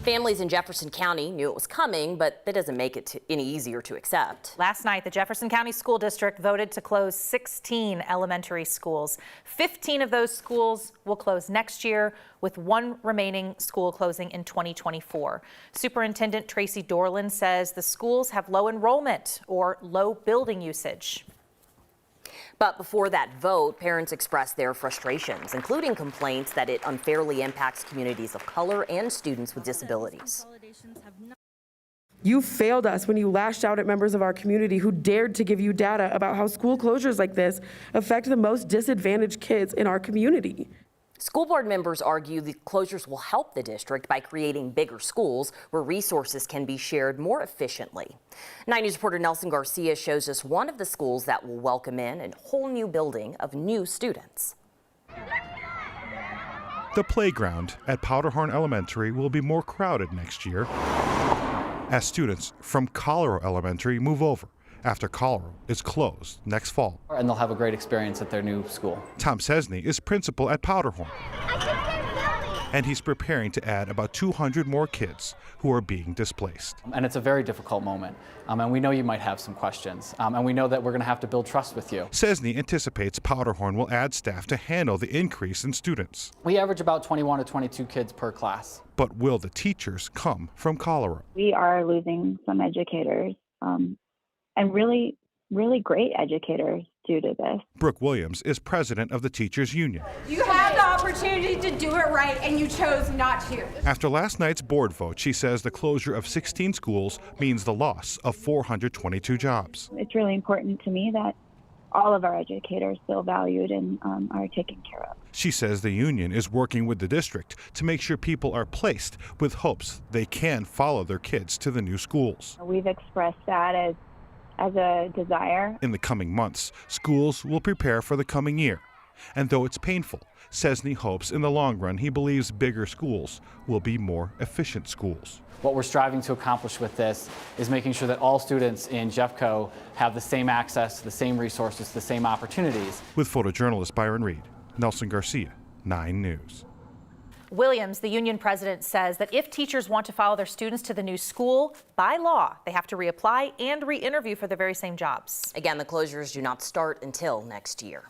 Families in Jefferson County knew it was coming, but that doesn't make it any easier to accept. Last night, the Jefferson County School District voted to close 16 elementary schools. 15 of those schools will close next year, with one remaining school closing in 2024. Superintendent Tracy Dorland says the schools have low enrollment or low building usage. But before that vote, parents expressed their frustrations, including complaints that it unfairly impacts communities of color and students with disabilities. You failed us when you lashed out at members of our community who dared to give you data about how school closures like this affect the most disadvantaged kids in our community. School board members argue the closures will help the district by creating bigger schools where resources can be shared more efficiently. 9 News reporter Nelson Garcia shows us one of the schools that will welcome in a whole new building of new students. The playground at Powderhorn Elementary will be more crowded next year as students from Colorado Elementary move over after Colorado is closed next fall. And they'll have a great experience at their new school. Tom Cesny is principal at Powderhorn, and he's preparing to add about 200 more kids who are being displaced. And it's a very difficult moment, and we know you might have some questions, and we know that we're going to have to build trust with you. Cesny anticipates Powderhorn will add staff to handle the increase in students. We average about 21 to 22 kids per class. But will the teachers come from Colorado? We are losing some educators, and really great educators due to this. Brooke Williams is president of the Teachers Union. You had the opportunity to do it right, and you chose not to. After last night's board vote, she says the closure of 16 schools means the loss of 422 jobs. It's really important to me that all of our educators feel valued and are taken care of. She says the union is working with the district to make sure people are placed with hopes they can follow their kids to the new schools. We've expressed that as a desire. In the coming months, schools will prepare for the coming year. And though it's painful, Cesny hopes in the long run he believes bigger schools will be more efficient schools. What we're striving to accomplish with this is making sure that all students in JeffCo have the same access, the same resources, the same opportunities. With photojournalist Byron Reed, Nelson Garcia, 9 News. Williams, the union president, says that if teachers want to follow their students to the new school, by law, they have to reapply and re-interview for the very same jobs. Again, the closures do not start until next year.